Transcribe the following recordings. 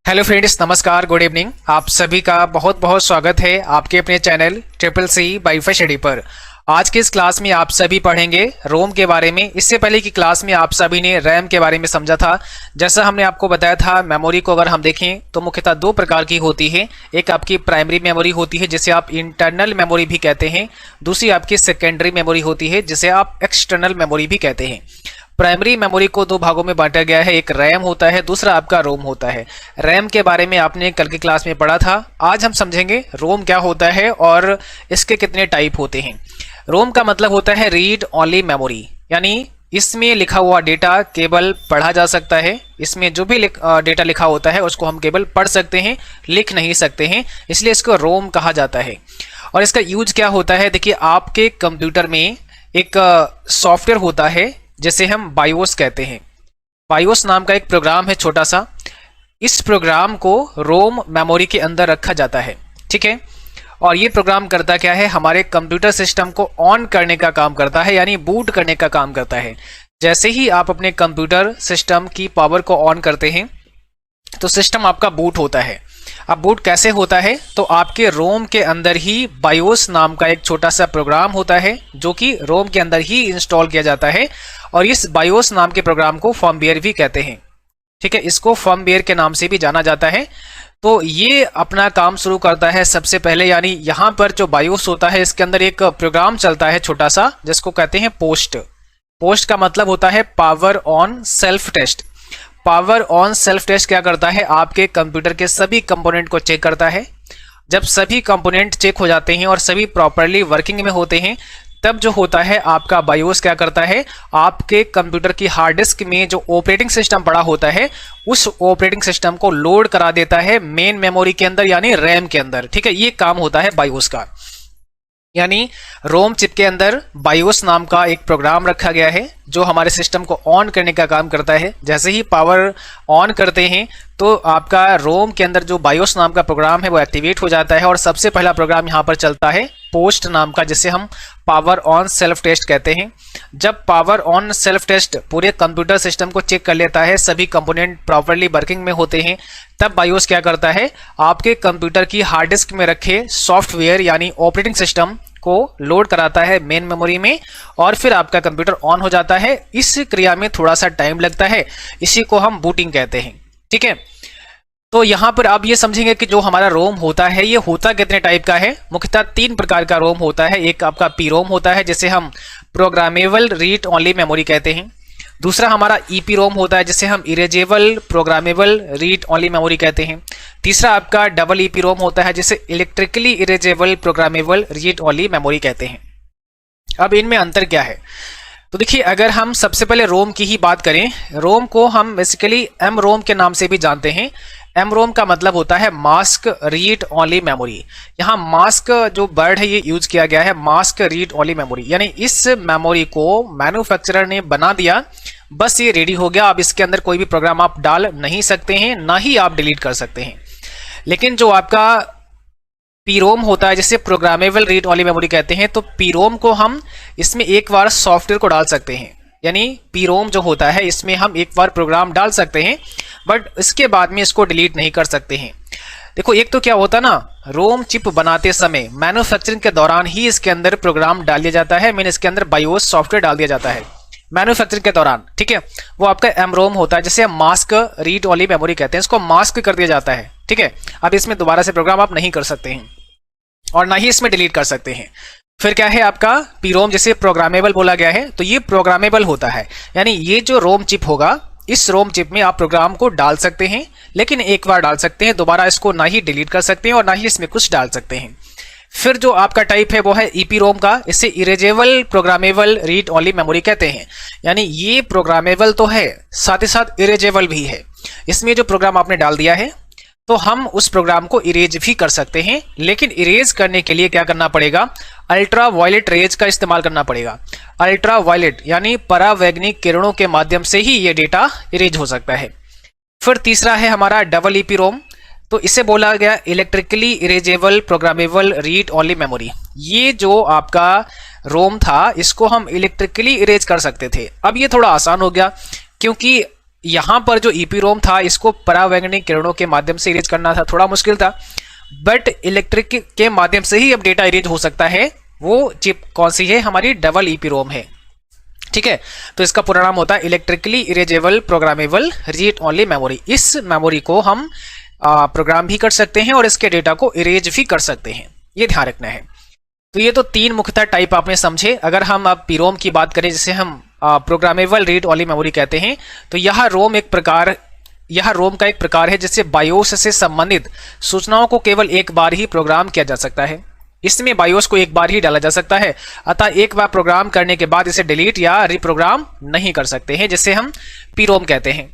Hello friends, नमस्कार, good evening. आप सभी का बहुत बहुत स्वागत है आपके अपने channel triple C wifi study पर। आज के इस क्लास में आप सभी पढ़ेंगे रोम के बारे में। इससे पहले की क्लास में आप सभी ने रैम के बारे में समझा था। जैसा हमने आपको बताया था, मेमोरी को अगर हम देखें तो मुख्यतः दो प्रकार की होती है। एक आपकी प्राइमरी मेमोरी होती है जिसे आप इंटरनल मेमोरी भी कहते हैं। दूसरी आपकी सेकेंडरी मेमोरी होती है जिसे आप एक्सटर्नल मेमोरी भी कहते हैं। प्राइमरी मेमोरी को दो भागों में बांटा गया है, एक रैम होता है, दूसरा आपका रोम होता है। रैम के बारे में आपने कल की क्लास में पढ़ा था। आज हम समझेंगे रोम क्या होता है और इसके कितने टाइप होते हैं। रोम का मतलब होता है रीड ओनली मेमोरी, यानी इसमें लिखा हुआ डेटा केवल पढ़ा जा सकता है। इसमें जो भी डेटा लिखा होता है उसको हम केवल पढ़ सकते हैं, लिख नहीं सकते हैं, इसलिए इसको रोम कहा जाता है। और इसका यूज क्या होता है, देखिए आपके कंप्यूटर में एक सॉफ्टवेयर होता है जिसे हम बायोस कहते हैं। बायोस नाम का एक प्रोग्राम है छोटा सा। इस प्रोग्राम को रोम मेमोरी के अंदर रखा जाता है, ठीक है। और ये प्रोग्राम करता क्या है, हमारे कंप्यूटर सिस्टम को ऑन करने का काम करता है, यानी बूट करने का काम करता है। जैसे ही आप अपने कंप्यूटर सिस्टम की पावर को ऑन करते हैं तो सिस्टम आपका बूट होता है। अब बूट कैसे होता है, तो आपके रोम के अंदर ही बायोस नाम का एक छोटा सा प्रोग्राम होता है जो कि रोम के अंदर ही इंस्टॉल किया जाता है। और इस बायोस नाम के प्रोग्राम को फर्मवेयर भी कहते हैं, ठीक है। इसको फर्मवेयर के नाम से भी जाना जाता है। तो ये अपना काम शुरू करता है सबसे पहले, यानी यहाँ पर जो बायोस होता है इसके अंदर एक प्रोग्राम चलता है छोटा सा जिसको कहते हैं पोस्ट। पोस्ट का मतलब होता है power on self test. Power on self test क्या करता है, आपके कंप्यूटर के सभी कंपोनेंट को चेक करता है। जब सभी कंपोनेंट चेक हो जाते हैं और सभी प्रॉपरली वर्किंग में होते हैं, तब जो होता है आपका बायोस क्या करता है, आपके कंप्यूटर की हार्ड डिस्क में जो ऑपरेटिंग सिस्टम पड़ा होता है उस ऑपरेटिंग सिस्टम को लोड करा देता है मेन मेमोरी के अंदर, यानी रैम के अंदर, ठीक है। ये काम होता है बायोस का। यानी रोम चिप के अंदर बायोस नाम का एक प्रोग्राम रखा गया है जो हमारे सिस्टम को ऑन करने का काम करता है। जैसे ही पावर ऑन करते हैं तो आपका रोम के अंदर जो बायोस नाम का प्रोग्राम है वो एक्टिवेट हो जाता है और सबसे पहला प्रोग्राम यहाँ पर चलता है पोस्ट नाम का, जिसे हम पावर ऑन सेल्फ टेस्ट कहते हैं। जब पावर ऑन सेल्फ टेस्ट पूरे कंप्यूटर सिस्टम को चेक कर लेता है, सभी कंपोनेंट प्रॉपरली वर्किंग में होते हैं, तब बायोस क्या करता है, आपके कंप्यूटर की हार्ड डिस्क में रखे सॉफ्टवेयर यानी ऑपरेटिंग सिस्टम को लोड कराता है मेन मेमोरी में और फिर आपका कंप्यूटर ऑन हो जाता है। इस क्रिया में थोड़ा सा टाइम लगता है, इसी को हम बूटिंग कहते हैं, ठीक है। तो यहां पर आप ये समझेंगे कि जो हमारा रोम होता है ये होता कितने टाइप का है। मुख्यतः तीन प्रकार का रोम होता है। एक आपका पी रोम होता है जिसे हम प्रोग्रामेबल रीड ओनली मेमोरी कहते हैं। दूसरा हमारा ईपी रोम होता है जिसे हम erasable programmable read only memory कहते हैं। तीसरा आपका डबल ईपी रोम होता है जिसे electrically erasable programmable read only memory कहते हैं। अब इनमें अंतर क्या है, तो देखिए अगर हम सबसे पहले रोम की ही बात करें, रोम को हम बेसिकली एम रोम के नाम से भी जानते हैं। एम रोम का मतलब होता है मास्क रीड ओनली मेमोरी। यहाँ मास्क जो वर्ड है ये यूज किया गया है, मास्क रीड ओनली मेमोरी, यानी इस मेमोरी को मैन्युफैक्चरर ने बना दिया, बस ये रेडी हो गया। अब इसके अंदर कोई भी प्रोग्राम आप डाल नहीं सकते हैं, ना ही आप डिलीट कर सकते हैं। लेकिन जो आपका पीरोम होता है जिसे प्रोग्रामेबल रीड ओनली मेमोरी कहते हैं, तो पीरोम को हम इसमें एक बार सॉफ्टवेयर को डाल सकते हैं। यानी पीरोम जो होता है इसमें हम एक बार प्रोग्राम डाल सकते हैं, बट इसके बाद में इसको डिलीट नहीं कर सकते हैं। देखो एक तो क्या होता है ना, रोम चिप बनाते समय मैन्युफैक्चरिंग के दौरान ही इसके अंदर प्रोग्राम डाल दिया जाता है, मीन इसके अंदर बायोस सॉफ्टवेयर डाल दिया जाता है मैन्युफैक्चरिंग के दौरान, ठीक है। वो आपका एम रोम होता है जिसे हम मास्क रीड ओनली मेमोरी कहते हैं। इसको मास्क कर दिया जाता है, ठीक है। अब इसमें दोबारा से प्रोग्राम आप नहीं कर सकते हैं और ना ही इसमें डिलीट कर सकते हैं। फिर क्या है आपका पीरोम, जिसे प्रोग्रामेबल बोला गया है, तो ये प्रोग्रामेबल होता है, यानी ये जो रोम चिप होगा इस रोम चिप में आप प्रोग्राम को डाल सकते हैं, लेकिन एक बार डाल सकते हैं, दोबारा इसको ना ही डिलीट कर सकते हैं और ना ही इसमें कुछ डाल सकते हैं। फिर जो आपका टाइप है वो है ईपी रोम का, इसे erasable programmable read only memory कहते हैं। यानी ये प्रोग्रामेबल तो है, साथ ही साथ इरेजेबल भी है। इसमें जो प्रोग्राम आपने डाल दिया है तो हम उस प्रोग्राम को इरेज भी कर सकते हैं, लेकिन इरेज करने के लिए क्या करना पड़ेगा, अल्ट्रा वायलेट रेज का इस्तेमाल करना पड़ेगा। अल्ट्रा वायलेट यानी परावैंगनिक किरणों के माध्यम से ही ये डेटा इरेज हो सकता है। फिर तीसरा है हमारा डबल ईपी रोम, तो इसे बोला गया electrically erasable programmable read only memory. ये जो आपका रोम था इसको हम इलेक्ट्रिकली इरेज कर सकते थे। अब ये थोड़ा आसान हो गया क्योंकि यहाँ पर जो ईपीरोम था इसको परावैंगनिक किरणों के माध्यम से इरेज करना था, थोड़ा मुश्किल था, बट इलेक्ट्रिक के माध्यम से ही अब डेटा इरेज हो सकता है। वो चिप कौन सी है? हमारी डबल ईपीरोम है, ठीक है। तो इसका पूरा नाम होता है electrically erasable programmable read only memory. इस मेमोरी को हम प्रोग्राम भी कर सकते हैं और इसके डेटा को इरेज भी कर सकते हैं, ये ध्यान रखना है। तो ये तो तीन मुख्यतः टाइप आपने समझे। अगर हम अब पीरोम की बात करें, जिसे हम प्रोग्रामेबल रीड ओनली मेमोरी कहते हैं, तो यह रोम का एक प्रकार है जिससे बायोस से संबंधित सूचनाओं को केवल एक बार ही प्रोग्राम किया जा सकता है। इसमें बायोस को एक बार ही डाला जा सकता है, अतः एक बार प्रोग्राम करने के बाद इसे डिलीट या रिप्रोग्राम नहीं कर सकते हैं, जिसे हम पीरोम कहते हैं।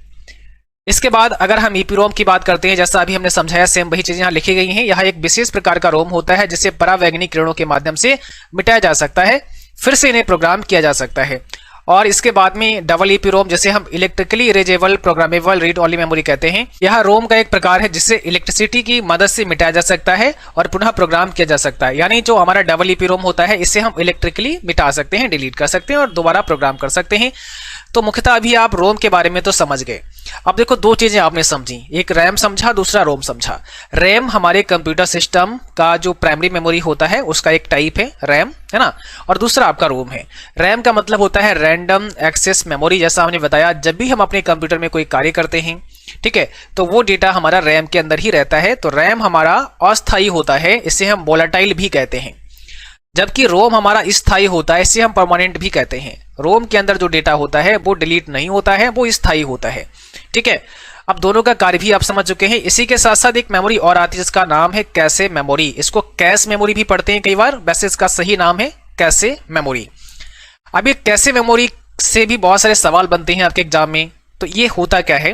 इसके बाद अगर हम ईपीरोम की बात करते हैं, जैसा अभी हमने समझाया, सेम वही चीजें यहाँ लिखी गई हैं। यह एक विशेष प्रकार का रोम होता है जिसे परावैंगनिक किरणों के माध्यम से मिटाया जा सकता है, फिर से इन्हें प्रोग्राम किया जा सकता है। और इसके बाद में डबल ईपीरोम, जिसे हम electrically erasable programmable read only memory कहते हैं, यह रोम का एक प्रकार है जिससे इलेक्ट्रिसिटी की मदद से मिटाया जा सकता है और पुनः प्रोग्राम किया जा सकता है। यानी जो हमारा डबल ईपीरोम होता है, इसे हम इलेक्ट्रिकली मिटा सकते हैं, डिलीट कर सकते हैं और दोबारा प्रोग्राम कर सकते हैं। तो मुख्यतः अभी आप रोम के बारे में तो समझ गए। अब देखो, दो चीजें आपने समझी, एक रैम समझा, दूसरा रोम समझा। रैम हमारे कंप्यूटर सिस्टम का जो प्राइमरी मेमोरी होता है उसका एक टाइप है रैम, है ना, और दूसरा आपका रोम है। रैम का मतलब होता है रैंडम एक्सेस मेमोरी। जैसा हमने बताया, जब भी हम अपने कंप्यूटर में कोई कार्य करते हैं, ठीक है, तो वो डेटा हमारा रैम के अंदर ही रहता है। तो रैम हमारा अस्थायी होता है, इसे हम वोलेटाइल भी कहते हैं, जबकि रोम हमारा स्थायी होता है, इसे हम परमानेंट भी कहते हैं। रोम के अंदर जो डेटा होता है वो डिलीट नहीं होता है, वो स्थायी होता है, ठीक है। अब दोनों का कार्य भी आप समझ चुके हैं। इसी के साथ साथ एक मेमोरी और आती है जिसका नाम है कैशे मेमोरी। इसको कैश मेमोरी भी पढ़ते हैं कई बार, वैसे इसका सही नाम है कैशे मेमोरी। अब ये कैशे मेमोरी से भी बहुत सारे सवाल बनते हैं आपके एग्जाम में। तो ये होता क्या है?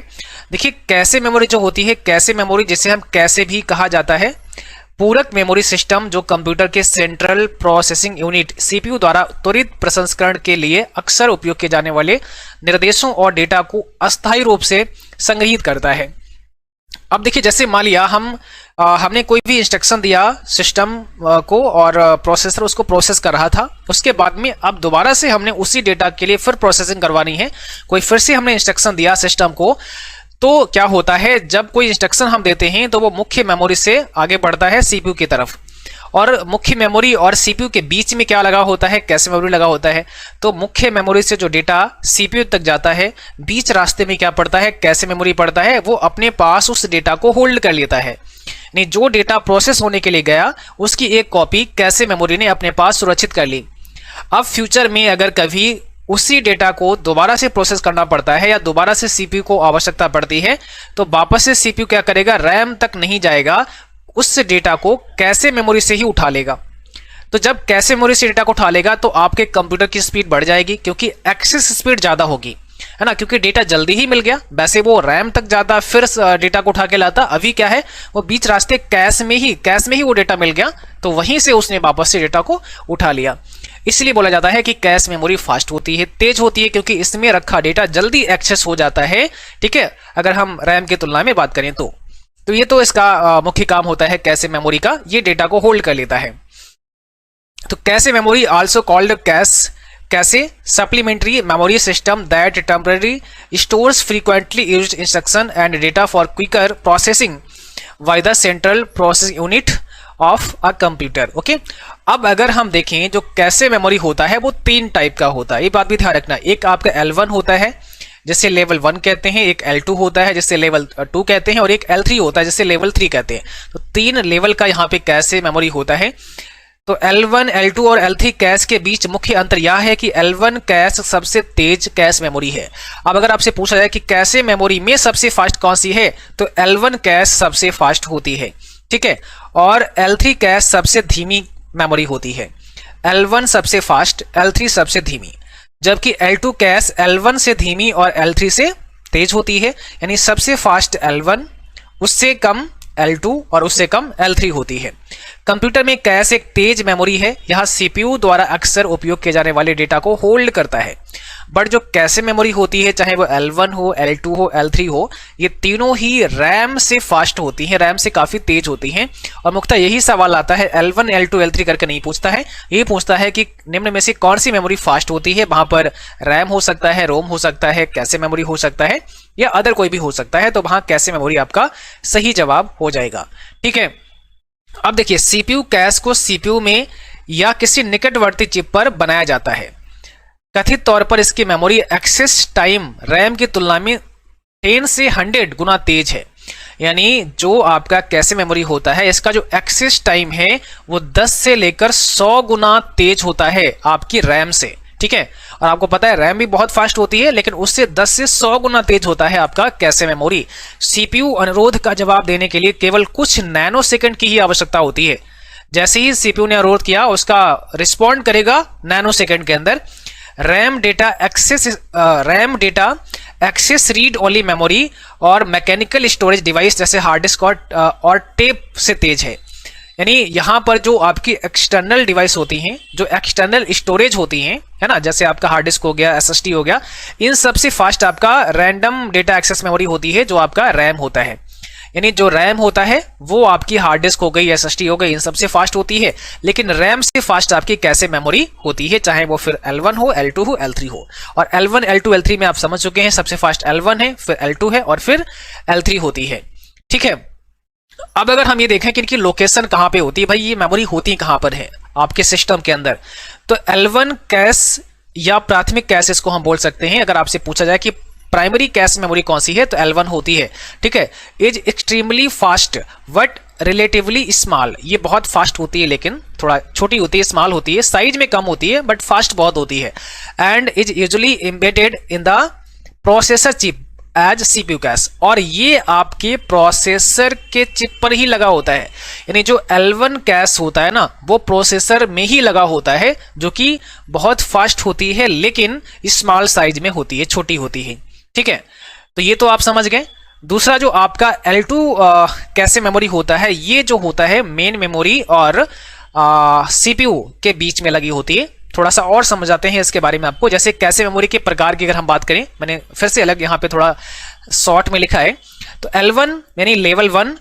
देखिए, कैशे मेमोरी जो होती है, कैशे मेमोरी जिसे हम कैशे भी कहा जाता है, पूरक मेमोरी सिस्टम जो कंप्यूटर के सेंट्रल प्रोसेसिंग यूनिट सीपीयू द्वारा त्वरित प्रसंस्करण के लिए अक्सर उपयोग किए जाने वाले निर्देशों और डेटा को अस्थायी रूप से संग्रहित करता है। अब देखिए, जैसे मान लिया हमने कोई भी इंस्ट्रक्शन दिया सिस्टम को और प्रोसेसर उसको प्रोसेस कर रहा था। उसके बाद में अब दोबारा से हमने उसी डेटा के लिए फिर प्रोसेसिंग करवानी है, कोई फिर से हमने इंस्ट्रक्शन दिया सिस्टम को। तो क्या होता है, जब कोई इंस्ट्रक्शन हम देते हैं तो वो मुख्य मेमोरी से आगे बढ़ता है सीपीयू की तरफ, और मुख्य मेमोरी और सीपीयू के बीच में क्या लगा होता है? कैशे मेमोरी लगा होता है। तो मुख्य मेमोरी से जो डेटा सीपीयू तक जाता है, बीच रास्ते में क्या पड़ता है? कैशे मेमोरी पड़ता है। वो अपने पास उस डेटा को होल्ड कर लेता है, नहीं, जो डेटा प्रोसेस होने के लिए गया उसकी एक कॉपी कैशे मेमोरी ने अपने पास सुरक्षित कर ली। अब फ्यूचर में अगर कभी उसी डेटा को दोबारा से प्रोसेस करना पड़ता है या दोबारा से सीपीयू को आवश्यकता पड़ती है, तो वापस से सीपीयू क्या करेगा? रैम तक नहीं जाएगा, उस डेटा को कैशे मेमोरी से ही उठा लेगा। तो जब कैशे मेमोरी से डेटा को उठा लेगा तो आपके कंप्यूटर की स्पीड बढ़ जाएगी, क्योंकि एक्सेस स्पीड ज्यादा होगी, है ना, क्योंकि डेटा जल्दी ही मिल गया। वैसे वो रैम तक जाता फिर डेटा को उठा के लाता, अभी क्या है, वो बीच रास्ते कैश में ही वो डेटा मिल गया, तो वहीं से उसने वापस से डेटा को उठा लिया। इसलिए बोला जाता है कि कैश मेमोरी फास्ट होती है, तेज होती है, क्योंकि इसमें रखा डेटा जल्दी एक्सेस हो जाता है, ठीक है, अगर हम रैम की तुलना में बात करें तो ये तो इसका मुख्य काम होता है कैशे मेमोरी का, ये डेटा को होल्ड कर लेता है। तो cache memory also called cache supplementary memory system that temporary stores frequently used instruction and data for quicker processing by the central processing unit of a computer. Okay, अब अगर हम देखें जो कैशे मेमोरी होता है वो तीन टाइप का होता है, ये बात भी ध्यान रखना। एक आपका L1 होता है जिसे लेवल 1 कहते हैं, एक L2 होता है जिसे लेवल 2 कहते हैं, और एक L3 होता है जिसे लेवल 3 कहते हैं। तो तीन लेवल का यहाँ पे कैशे मेमोरी होता है। तो L1, L2 और L3 कैश के बीच मुख्य अंतर यह है कि L1 कैश सबसे तेज कैश मेमोरी है। अब अगर आपसे पूछा जाए कि कैशे मेमोरी में सबसे फास्ट कौन सी है, तो L1 कैश सबसे फास्ट होती है, ठीक है, और L3 कैश सबसे धीमी मेमोरी होती है। L1 सबसे फास्ट, L3 सबसे धीमी, जबकि L2 कैश L1 से धीमी और L3 से तेज होती है। यानी सबसे फास्ट L1, उससे कम L2 और उससे कम L3 होती है। कंप्यूटर में कैश एक तेज मेमोरी है, यह सीपीयू द्वारा अक्सर उपयोग किए जाने वाले डेटा को होल्ड करता है। बट जो कैशे मेमोरी होती है, चाहे वो L1 हो, L2 हो, L3 हो, ये तीनों ही रैम से फास्ट होती हैं, रैम से काफी तेज होती हैं। और मुख्यतः यही सवाल आता है, L1, L2, L3 करके नहीं पूछता है, ये पूछता है कि निम्न में से कौन सी मेमोरी फास्ट होती है। वहां पर रैम हो सकता है, रोम हो सकता है, कैशे मेमोरी हो सकता है, या अदर कोई भी हो सकता है, तो वहां कैशे मेमोरी आपका सही जवाब हो जाएगा। ठीक है, अब देखिए सीपीयू कैश को सीपीयू में या किसी निकटवर्ती चिप पर बनाया जाता है। कथित तौर पर इसकी मेमोरी एक्सेस टाइम रैम की तुलना में 10 से 100 गुना तेज है। यानी जो आपका कैशे मेमोरी होता है, इसका जो एक्सेस टाइम है वो 10 से लेकर 100 गुना तेज होता है आपकी रैम से। ठीक है, और आपको पता है रैम भी बहुत फास्ट होती है, लेकिन उससे 10 से 100 गुना तेज होता है आपका कैशे मेमोरी। सीपीयू अनुरोध का जवाब देने के लिए केवल कुछ नैनो सेकंड की ही आवश्यकता होती है। जैसे ही सीपीयू ने अनुरोध किया, उसका रिस्पॉन्ड करेगा नैनो सेकंड के अंदर। RAM data access read only memory और मैकेनिकल स्टोरेज डिवाइस जैसे हार्ड डिस्क और टेप से तेज है। यानी यहां पर जो आपकी एक्सटर्नल डिवाइस होती हैं, जो एक्सटर्नल स्टोरेज होती हैं, है ना, जैसे आपका हार्ड डिस्क हो गया, एसएसडी हो गया, इन सबसे फास्ट आपका रैंडम डेटा एक्सेस मेमोरी होती है, जो आपका रैम होता है। यानी जो रैम होता है वो आपकी हार्ड डिस्क हो गई, एसएसडी हो गई, इन सबसे फास्ट होती है, लेकिन रैम से फास्ट आपकी कैशे मेमोरी होती है, चाहे वो फिर L1 हो, L2 हो, L3 हो। और L1, L2, L3 में आप समझ चुके हैं, सबसे फास्ट L1 है, फिर L2 है और फिर L3 होती है। ठीक है, अब अगर हम ये देखें कि इनकी लोकेशन कहां पे होती है, भाई ये मेमोरी होती कहां पर है आपके सिस्टम के अंदर, तो L1 कैश या प्राथमिक कैश इसको हम बोल सकते हैं। अगर आपसे पूछा जाए कि प्राइमरी कैश मेमोरी कौन सी है, तो L1 होती है। ठीक है, is extremely fast but relatively small, ये बहुत फास्ट होती है लेकिन थोड़ा छोटी होती है, स्मॉल होती है, साइज में कम होती है बट फास्ट बहुत होती है। And is usually embedded in the processor chip as CPU cache, और ये आपके प्रोसेसर के चिप पर ही लगा होता है। यानी जो L1 कैश होता है ना, वो प्रोसेसर में ही लगा होता है, जो कि बहुत फास्ट होती है लेकिन स्मॉल साइज में होती है, छोटी होती है। ठीक है, तो ये तो आप समझ गए। दूसरा जो आपका L2 कैशे मेमोरी होता है, ये जो होता है मेन मेमोरी और सीपीयू के बीच में लगी होती है। थोड़ा सा और समझाते हैं इसके बारे में आपको। जैसे कैशे मेमोरी के प्रकार की अगर हम बात करें, मैंने फिर से अलग यहाँ पे थोड़ा शॉर्ट में लिखा है, तो L1 यानी लेवल 1,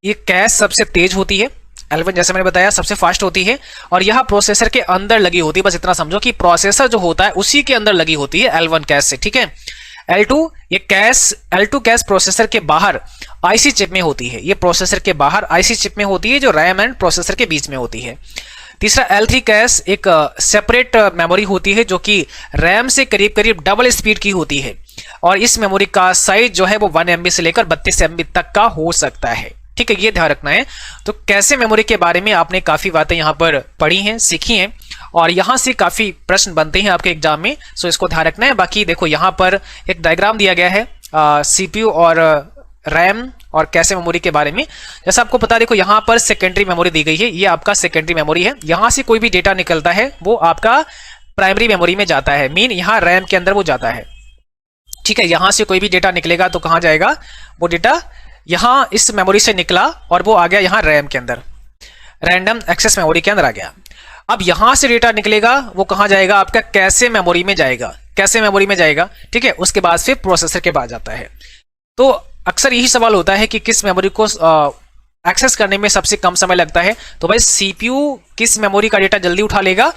ये कैश सबसे तेज होती है। L1 जैसे मैंने बताया सबसे फास्ट होती है, और यह प्रोसेसर के अंदर लगी होती है। बस इतना समझो कि प्रोसेसर जो होता है उसी के अंदर लगी होती है L1 कैश से। ठीक है, L2 कैश प्रोसेसर के बाहर आईसी चिप में होती है। ये प्रोसेसर के बाहर आईसी चिप में होती है, जो रैम एंड प्रोसेसर के बीच में होती है। तीसरा L3 कैश एक सेपरेट मेमोरी होती है, जो कि रैम से करीब करीब डबल स्पीड की होती है, और इस मेमोरी का साइज जो है वो 1 MB से लेकर 32 MB तक का हो सकता है। ठीक है, ये ध्यान रखना है। तो कैशे मेमोरी के बारे में आपने काफी बातें यहाँ पर पढ़ी हैं, सीखी हैं, और यहाँ से काफी प्रश्न बनते हैं आपके एग्जाम में, सो इसको ध्यान रखना है। बाकी देखो यहाँ पर एक डायग्राम दिया गया है सीपीयू और रैम और कैशे मेमोरी के बारे में। जैसा आपको पता, देखो यहाँ पर सेकेंडरी मेमोरी दी गई है, ये आपका सेकेंडरी मेमोरी है। यहाँ से कोई भी डेटा निकलता है वो आपका प्राइमरी मेमोरी में जाता है, मीन यहाँ रैम के अंदर वो जाता है। ठीक है, यहाँ से कोई भी डेटा निकलेगा तो कहाँ जाएगा, वो डेटा यहाँ इस मेमोरी से निकला और वो आ गया यहाँ रैम के अंदर, रैंडम एक्सेस मेमोरी के अंदर आ गया। अब यहां से डेटा निकलेगा, वो कहां जाएगा, आपका कैशे मेमोरी में जाएगा, कैशे मेमोरी में जाएगा। ठीक है, उसके बाद फिर प्रोसेसर के बाद जाता है। तो अक्सर यही सवाल होता है कि किस मेमोरी को एक्सेस करने में सबसे कम समय लगता है। तो भाई सीपीयू किस मेमोरी का डेटा जल्दी उठा लेगा,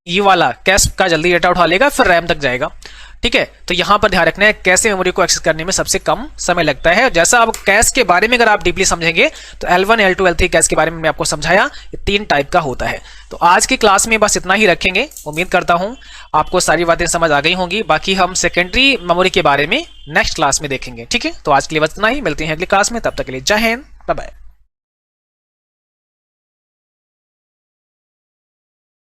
ये वाला कैश का जल्दी डेटा उठा लेगा, फिर रैम तक जाएगा। ठीक है, तो यहां पर ध्यान रखना है कैशे मेमोरी को एक्सेस करने में सबसे कम समय लगता है। जैसा अब कैश के बारे में अगर आप डीपली समझेंगे, तो L1, L2, L3 कैश के बारे में मैं आपको समझाया, ये 3 टाइप का होता है। तो आज की क्लास में बस इतना ही रखेंगे। उम्मीद करता हूं आपको सारी बातें समझ आ गई होंगी। बाकी हम सेकेंडरी मेमोरी के बारे में नेक्स्ट क्लास में देखेंगे। ठीक है, तो आज के लिए बस इतना ही, मिलते हैं अगली क्लास में, तब तक के लिए जय हिंद, बाय बाय।